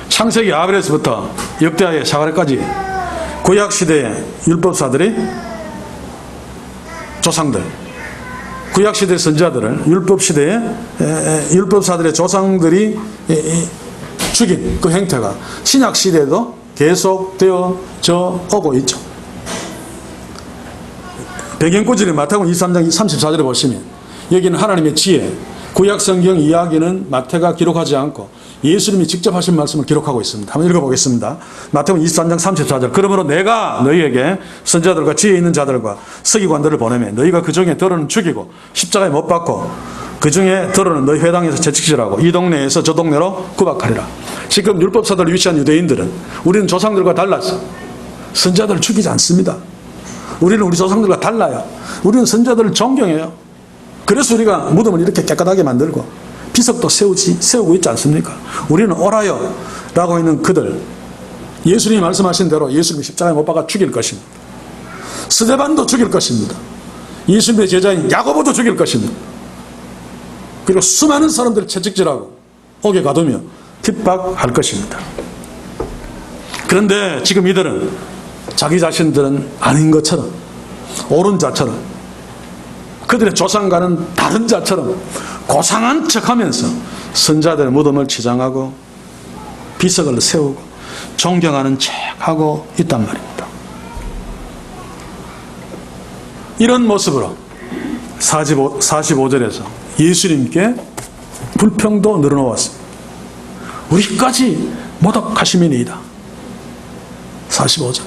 Speaker 1: 창세기 아벨에서부터 역대하의 사가랴까지 구약시대의 율법사들이 조상들, 구약시대 선지자들을 율법사들의 조상들이 죽인 그 행태가 신약시대에도 계속되어져 오고 있죠. 배경구절인 마태복음 23장 34절에 보시면 여기는 하나님의 지혜, 구약성경 이야기는 마태가 기록하지 않고 예수님이 직접 하신 말씀을 기록하고 있습니다. 한번 읽어보겠습니다. 마태복음 23장 34절. 그러므로 내가 너희에게 선지자들과 지혜 있는 자들과 서기관들을 보내매 너희가 그 중에 더러는 죽이고 십자가에 못 박고 그 중에 더러는 너희 회당에서 채찍질하고 이 동네에서 저 동네로 구박하리라. 지금 율법사들을 위시한 유대인들은 우리는 조상들과 달라서 선지자들을 죽이지 않습니다. 우리는 우리 조상들과 달라요. 우리는 선자들을 존경해요. 그래서 우리가 무덤을 이렇게 깨끗하게 만들고 비석도 세우고 있지 않습니까? 우리는 옳아요 라고 있는 그들, 예수님이 말씀하신 대로 예수님이 십자가에 못 박아 죽일 것입니다. 스데반도 죽일 것입니다. 예수님의 제자인 야고보도 죽일 것입니다. 그리고 수많은 사람들을 채찍질하고 옥에 가두며 핍박할 것입니다. 그런데 지금 이들은 자기 자신들은 아닌 것처럼, 옳은 자처럼, 그들의 조상과는 다른 자처럼 고상한 척하면서 선자들의 무덤을 치장하고 비석을 세우고 존경하는 척하고 있단 말입니다. 이런 모습으로 45절에서 예수님께 불평도 늘어놓았습니다. 우리까지 모독하시미니이다. 45절.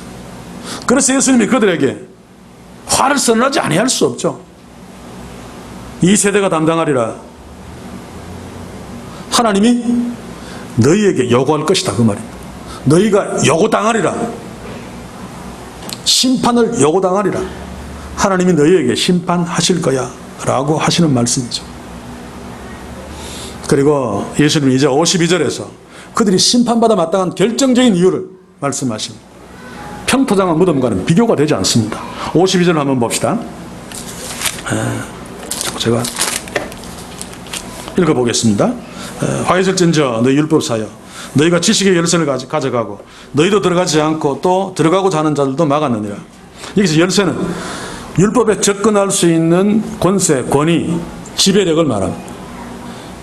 Speaker 1: 그래서 예수님이 그들에게 화를 선언하지 아니할 수 없죠. 이 세대가 담당하리라. 하나님이 너희에게 요구할 것이다, 그 말입니다. 너희가 요구당하리라. 심판을 요구당하리라. 하나님이 너희에게 심판하실 거야 라고 하시는 말씀이죠. 그리고 예수님은 이제 52절에서 그들이 심판받아 마땅한 결정적인 이유를 말씀하십니다. 평토장한 무덤과는 비교가 되지 않습니다. 52절을 한번 봅시다. 제가 읽어보겠습니다. 화이슬진저 너희 율법사여, 너희가 지식의 열쇠를 가져가고 너희도 들어가지 않고 또 들어가고자 하는 자들도 막았느니라. 여기서 열쇠는 율법에 접근할 수 있는 권세, 권위, 지배력을 말합니다.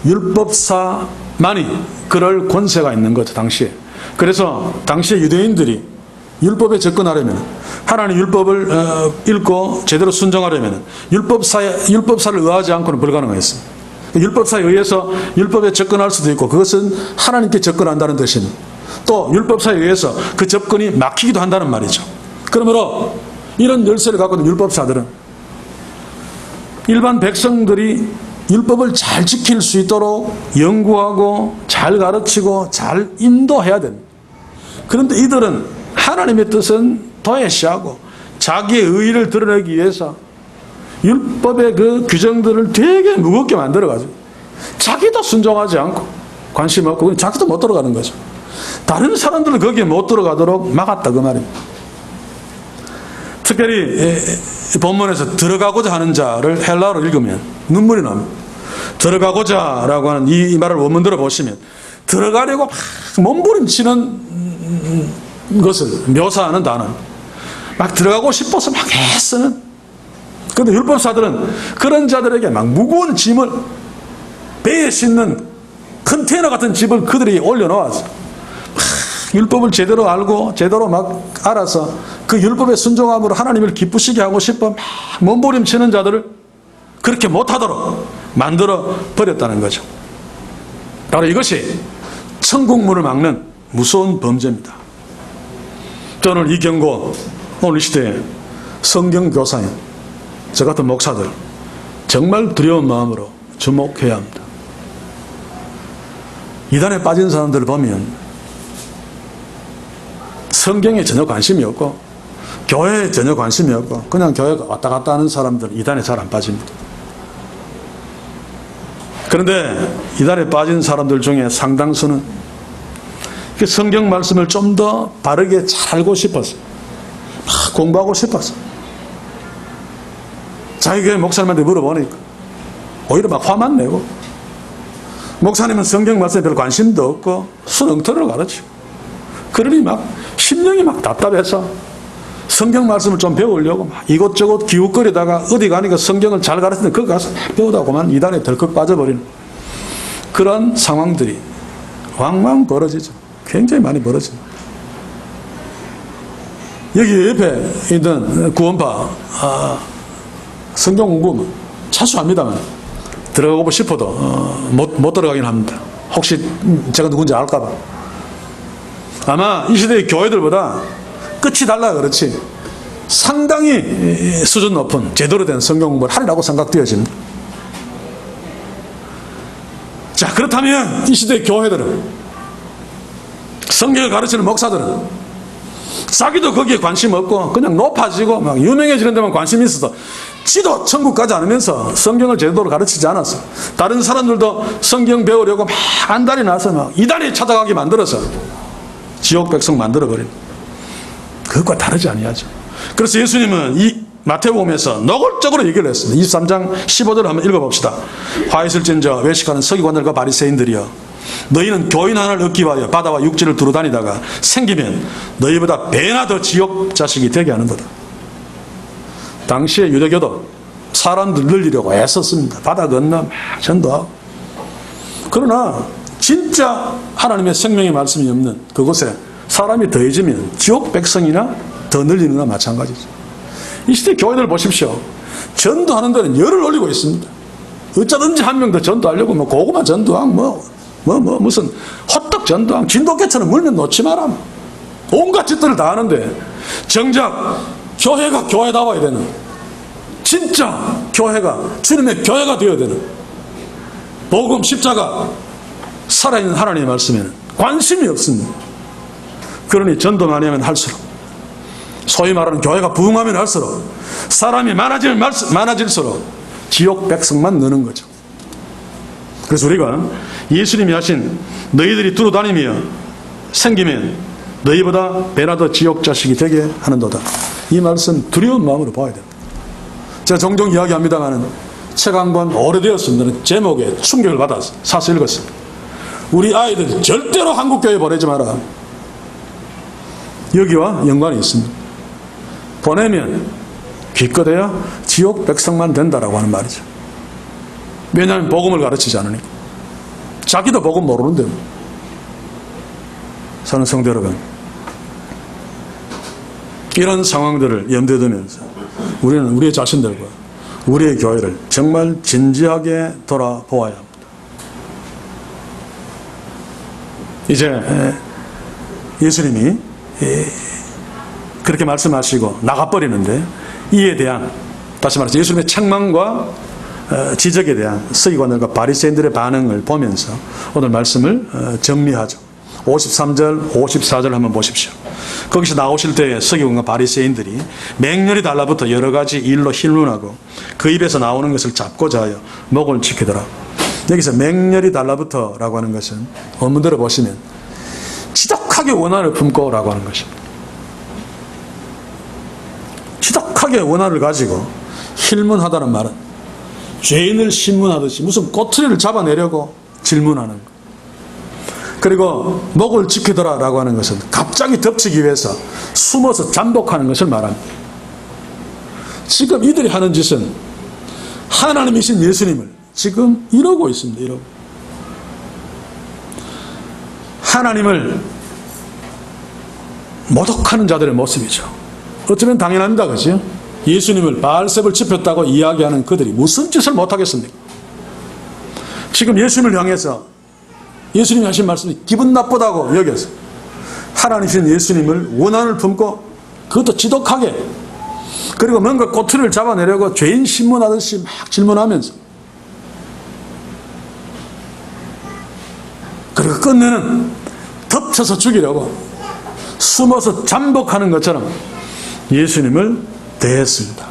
Speaker 1: 율법사만이 그럴 권세가 있는 거죠, 당시에. 그래서 당시에 유대인들이 율법에 접근하려면, 하나님 율법을 읽고 제대로 순종하려면 율법사를 의하지 않고는 불가능했습니다. 율법사에 의해서 율법에 접근할 수도 있고, 그것은 하나님께 접근한다는 뜻입니다. 또 율법사에 의해서 그 접근이 막히기도 한다는 말이죠. 그러므로 이런 열쇠를 갖고 있는 율법사들은 일반 백성들이 율법을 잘 지킬 수 있도록 연구하고 잘 가르치고 잘 인도해야 됩니다. 그런데 이들은 하나님의 뜻은 도외시하고 자기의 의의를 드러내기 위해서 율법의 그 규정들을 되게 무겁게 만들어가지고 자기도 순종하지 않고 관심 없고 자기도 못 들어가는 거죠. 다른 사람들은 거기에 못 들어가도록 막았다, 그 말입니다. 특별히 본문에서 들어가고자 하는 자를 헬라어로 읽으면 눈물이 납니다. 들어가고자 라고 하는 이 말을 원문대로 보시면 들어가려고 막 몸부림치는 것을 묘사하는 단어, 막 들어가고 싶어서 막 애쓰는. 그런데 율법사들은 그런 자들에게 막 무거운 짐을 배에 싣는 컨테이너 같은 짐을 그들이 올려놓아서 율법을 제대로 알고 제대로 막 알아서 그 율법의 순종함으로 하나님을 기쁘시게 하고 싶어 막 몸부림치는 자들을 그렇게 못하도록 만들어 버렸다는 거죠. 바로 이것이 천국문을 막는 무서운 범죄입니다. 저는 이 경고, 오늘 이 시대에 성경교사인 저 같은 목사들 정말 두려운 마음으로 주목해야 합니다. 이단에 빠진 사람들을 보면 성경에 전혀 관심이 없고 교회에 전혀 관심이 없고 그냥 교회 왔다 갔다 하는 사람들은 이단에 잘 안 빠집니다. 그런데 이단에 빠진 사람들 중에 상당수는 성경 말씀을 좀 더 바르게 잘 알고 싶어서, 막 공부하고 싶어서 자기 교회 목사님한테 물어보니까 오히려 막 화만 내고, 목사님은 성경 말씀에 별 관심도 없고 수능터로 가르치고, 그러니 막 심령이 막 답답해서 성경 말씀을 좀 배우려고 막 이곳저곳 기웃거리다가 어디 가니까 성경을 잘 가르치는데 거기 가서 배우다고만 이단에 덜컥 빠져버리는 그런 상황들이 왕왕 벌어지죠. 굉장히 많이 벌어집니다. 여기 옆에 있는 구원파 성경 공부는 차수합니다만 들어가고 싶어도 못 들어가긴 합니다. 혹시 제가 누군지 알까봐. 아마 이 시대의 교회들보다 끝이 달라 그렇지 상당히 수준 높은 제대로 된 성경 공부를 하리라고 생각되어집니다. 자, 그렇다면 이 시대의 교회들은, 성경을 가르치는 목사들은 자기도 거기에 관심 없고 그냥 높아지고 막 유명해지는 데만 관심이 있어서 지도 천국 가지 않으면서 성경을 제대로 가르치지 않았어. 다른 사람들도 성경 배우려고 막 안달이 나서 막 이단에 찾아가게 만들어서 지옥 백성 만들어버린, 그것과 다르지 아니하죠. 그래서 예수님은 이 마태복음에서 노골적으로 얘기를 했습니다. 23장 15절을 한번 읽어봅시다. 화 있을진저 외식하는 서기관들과 바리새인들이여, 너희는 교인 하나를 얻기 위하여 바다와 육지를 두루다니다가 생기면 너희보다 배나 더 지옥 자식이 되게 하는도다. 당시의 유대교도 사람들 늘리려고 애썼습니다. 바다 건너 막 전도하고. 그러나 진짜 하나님의 생명의 말씀이 없는 그곳에 사람이 더해지면 지옥 백성이나 더 늘리는 거나 마찬가지죠. 이 시대 교회들 보십시오. 전도하는 데는 열을 올리고 있습니다. 어쩌든지 한 명 더 전도하려고 뭐 고구마 전도하고 무슨 호떡 전도하고 진돗개처럼 물면 놓지 마라. 온갖 짓들을 다 하는데 정작 교회가 교회다워야 되는, 진짜 교회가 주님의 교회가 되어야 되는 복음 십자가 살아있는 하나님의 말씀에는 관심이 없습니다. 그러니 전도 많이 하면 할수록, 소위 말하는 교회가 부흥하면 할수록, 사람이 많아질수록 지옥 백성만 느는 거죠. 그래서 우리가 예수님이 하신 너희들이 두루다니며 생기면 너희보다 배나 더 지옥 자식이 되게 하는도다, 이 말씀 두려운 마음으로 봐야 됩니다. 제가 종종 이야기합니다만 책 한 권 오래되었습니다. 제목에 충격을 받아서 사서 읽었습니다. 우리 아이들 절대로 한국교회 보내지 마라. 여기와 연관이 있습니다. 보내면 기껏해야 지옥 백성만 된다라고 하는 말이죠. 왜냐하면 복음을 가르치지 않으니까. 자기도 복음 모르는데. 사는 성도 여러분, 이런 상황들을 염두에 두면서 우리는 우리의 자신들과 우리의 교회를 정말 진지하게 돌아보아야 합니다. 이제 예수님이 그렇게 말씀하시고 나가버리는데, 이에 대한, 다시 말해서 예수님의 책망과 지적에 대한 서기관들과 바리새인들의 반응을 보면서 오늘 말씀을 정리하죠. 53절, 54절 한번 보십시오. 거기서 나오실 때에 서기관과 바리새인들이 맹렬히 달라붙어 여러 가지 일로 힐문하고 그 입에서 나오는 것을 잡고자 하여 목을 지키더라. 여기서 맹렬히 달라붙어라고 하는 것은 원문대로 보시면 지독하게 원한을 품고 라고 하는 것입니다. 지독하게 원한을 가지고 힐문하다는 말은 죄인을 신문하듯이 무슨 꼬투리를 잡아내려고 질문하는 것. 그리고 목을 지키더라 라고 하는 것은 갑자기 덮치기 위해서 숨어서 잠복하는 것을 말합니다. 지금 이들이 하는 짓은 하나님이신 예수님을 지금 이러고 있습니다. 이러고. 하나님을 모독하는 자들의 모습이죠. 어쩌면 당연합니다. 그죠? 예수님을 바알셉을 집혔다고 이야기하는 그들이 무슨 짓을 못하겠습니까? 지금 예수님을 향해서 예수님이 하신 말씀이 기분 나쁘다고 여겨서 하나님이신 예수님을 원한을 품고, 그것도 지독하게, 그리고 뭔가 꼬투리를 잡아내려고 죄인 신문하듯이 막 질문하면서, 그리고 끝내는 덮쳐서 죽이려고 숨어서 잠복하는 것처럼 예수님을 대했습니다.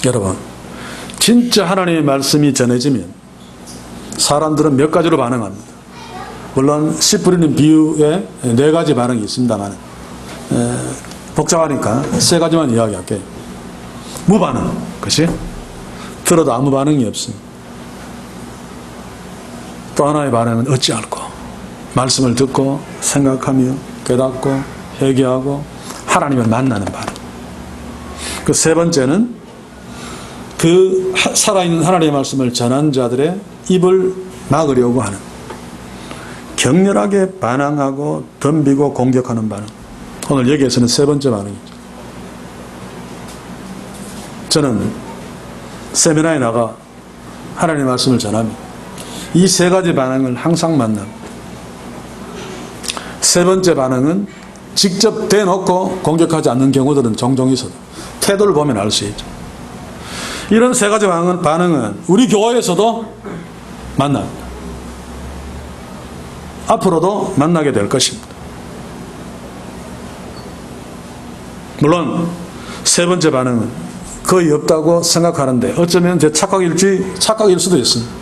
Speaker 1: 여러분, 진짜 하나님의 말씀이 전해지면 사람들은 몇 가지로 반응합니다. 물론 씨 뿌리는 비유에 4가지 반응이 있습니다만 복잡하니까 3가지만 이야기할게요. 무반응, 그치? 들어도 아무 반응이 없습니다. 또 하나의 반응은 어찌할꼬, 말씀을 듣고 생각하며 깨닫고 회개하고 하나님을 만나는 반응. 그 3번째는 그 살아있는 하나님의 말씀을 전한 자들의 입을 막으려고 하는, 격렬하게 반항하고 덤비고 공격하는 반응. 오늘 여기에서는 3번째 반응이죠. 저는 세미나에 나가 하나님의 말씀을 전합니다. 이 3가지 반응을 항상 만납니다. 3번째 반응은 직접 대놓고 공격하지 않는 경우들은 종종 있어도 태도를 보면 알 수 있죠. 이런 3가지 반응은 우리 교회에서도 만납니다. 앞으로도 만나게 될 것입니다. 물론 세 번째 반응은 거의 없다고 생각하는데 어쩌면 제 착각일 수도 있습니다.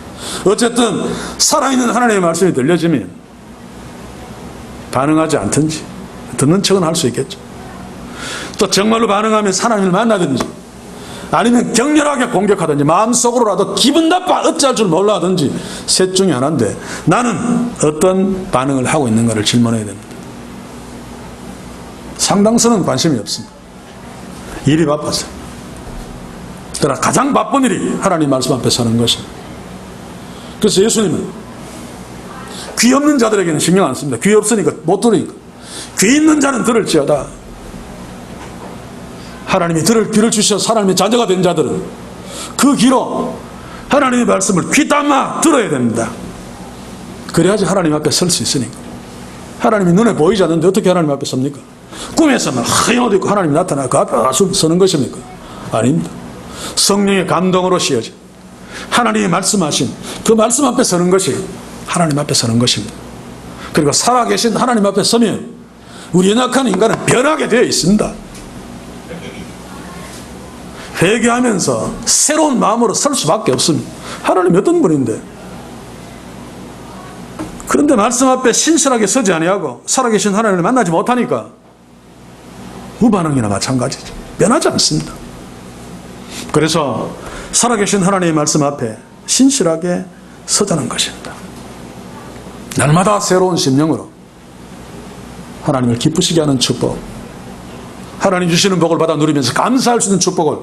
Speaker 1: 어쨌든 살아있는 하나님의 말씀이 들려지면 반응하지 않든지 듣는 척은 할 수 있겠죠. 또 정말로 반응하면 하나님을 만나든지 아니면 격렬하게 공격하든지 마음속으로라도 기분 나빠 어찌할 줄 몰라 하든지 셋 중에 하나인데 나는 어떤 반응을 하고 있는가를 질문해야 됩니다. 상당수는 관심이 없습니다. 일이 바빠서. 그러나 가장 바쁜 일이 하나님 말씀 앞에 서는 것입니다. 그래서 예수님은 귀 없는 자들에게는 신경 안 씁니다. 귀 없으니까 못 들으니까. 귀 있는 자는 들을지어다. 하나님이 들을 귀를 주셔서 하나님의 자녀가 된 자들은 그 귀로 하나님의 말씀을 귀담아 들어야 됩니다. 그래야지 하나님 앞에 설 수 있으니까. 하나님이 눈에 보이지 않는데 어떻게 하나님 앞에 섭니까? 꿈에서만 하얀 옷 입고 하나님이 나타나 그 앞에 와서 서는 것입니까? 아닙니다. 성령의 감동으로 씌어진 하나님이 말씀하신 그 말씀 앞에 서는 것이 하나님 앞에 서는 것입니다. 그리고 살아계신 하나님 앞에 서면 우리 연약한 인간은 변하게 되어 있습니다. 회개하면서 새로운 마음으로 설 수밖에 없습니다. 하나님이 어떤 분인데. 그런데 말씀 앞에 신실하게 서지 아니하고 살아계신 하나님을 만나지 못하니까 무반응이나 마찬가지죠. 변하지 않습니다. 그래서 살아계신 하나님의 말씀 앞에 신실하게 서자는 것입니다. 날마다 새로운 심령으로 하나님을 기쁘시게 하는 축복, 하나님 주시는 복을 받아 누리면서 감사할 수 있는 축복을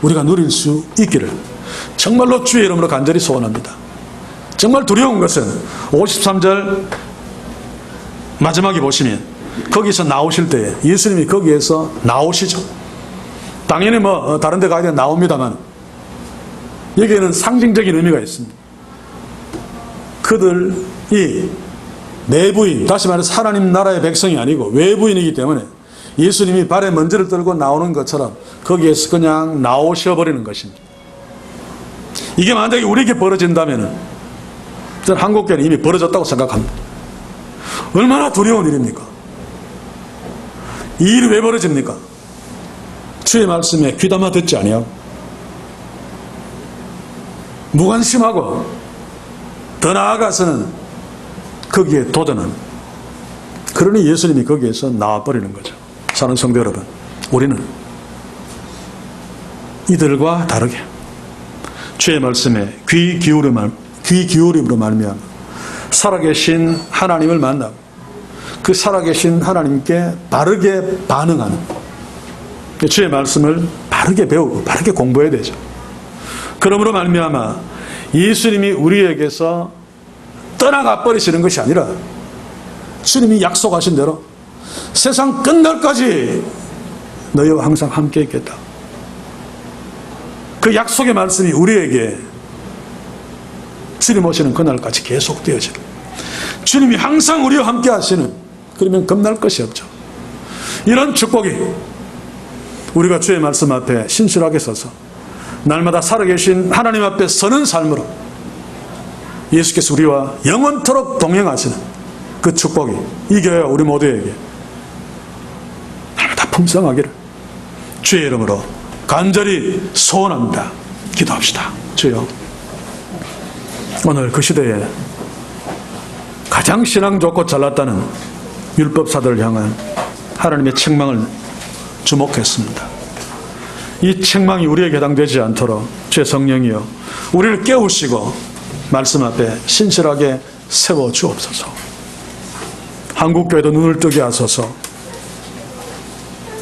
Speaker 1: 우리가 누릴 수 있기를 정말로 주의 이름으로 간절히 소원합니다. 정말 두려운 것은 53절 마지막에 보시면 거기서 나오실 때에 예수님이 거기에서 나오시죠. 당연히 다른 데 가야 나옵니다만 여기에는 상징적인 의미가 있습니다. 그들이 내부인, 다시 말해서 하나님 나라의 백성이 아니고 외부인이기 때문에 예수님이 발에 먼지를 떨고 나오는 것처럼 거기에서 그냥 나오셔버리는 것입니다. 이게 만약에 우리에게 벌어진다면 저는 한국교회는 이미 벌어졌다고 생각합니다. 얼마나 두려운 일입니까? 이 일이 왜 벌어집니까? 주의 말씀에 귀담아 듣지 아니하고 무관심하고 더 나아가서는 거기에 도전은, 그러니 예수님이 거기에서 나와버리는 거죠. 사랑하는 성도 여러분, 우리는 이들과 다르게 주의 말씀에 귀 기울임으로 말미암아 살아계신 하나님을 만나고 그 살아계신 하나님께 바르게 반응하는, 주의 말씀을 바르게 배우고 바르게 공부해야 되죠. 그러므로 말미암아 예수님이 우리에게서 떠나가 버리시는 것이 아니라 주님이 약속하신 대로 세상 끝날까지 너희와 항상 함께 있겠다. 그 약속의 말씀이 우리에게 주님 오시는 그날까지 계속되어지는, 주님이 항상 우리와 함께 하시는, 그러면 겁날 것이 없죠. 이런 축복이 우리가 주의 말씀 앞에 신실하게 서서 날마다 살아계신 하나님 앞에 서는 삶으로 예수께서 우리와 영원토록 동행하시는 그 축복이 이 교회와 우리 모두에게 날마다 풍성하기를 주의 이름으로 간절히 소원합니다. 기도합시다. 주여, 오늘 그 시대에 가장 신앙 좋고 잘났다는 율법사들을 향한 하나님의 책망을 주목했습니다. 이 책망이 우리에게 해당되지 않도록 주의 성령이여 우리를 깨우시고 말씀 앞에 신실하게 세워주옵소서. 한국교회도 눈을 뜨게 하소서.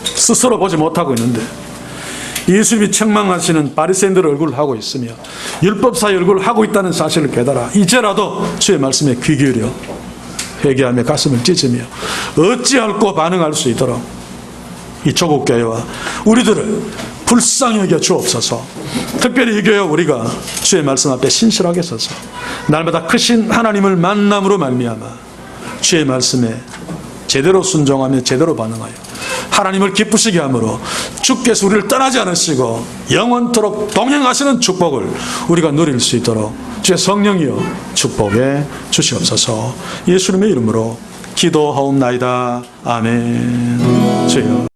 Speaker 1: 스스로 보지 못하고 있는데 예수님이 책망하시는 바리새인들 얼굴을 하고 있으며 율법사의 얼굴을 하고 있다는 사실을 깨달아 이제라도 주의 말씀에 귀 기울여 회개하며 가슴을 찢으며 어찌할꼬 반응할 수 있도록 이 조국교회와 우리들을 불쌍히 여겨 주옵소서. 특별히 이 교회와 우리가 주의 말씀 앞에 신실하게 서서 날마다 크신 하나님을 만남으로 말미암아 주의 말씀에 제대로 순종하며 제대로 반응하여 하나님을 기쁘시게 함으로 주께서 우리를 떠나지 않으시고 영원토록 동행하시는 축복을 우리가 누릴 수 있도록 주의 성령이여 축복해 주시옵소서. 예수님의 이름으로 기도하옵나이다. 아멘. 주여.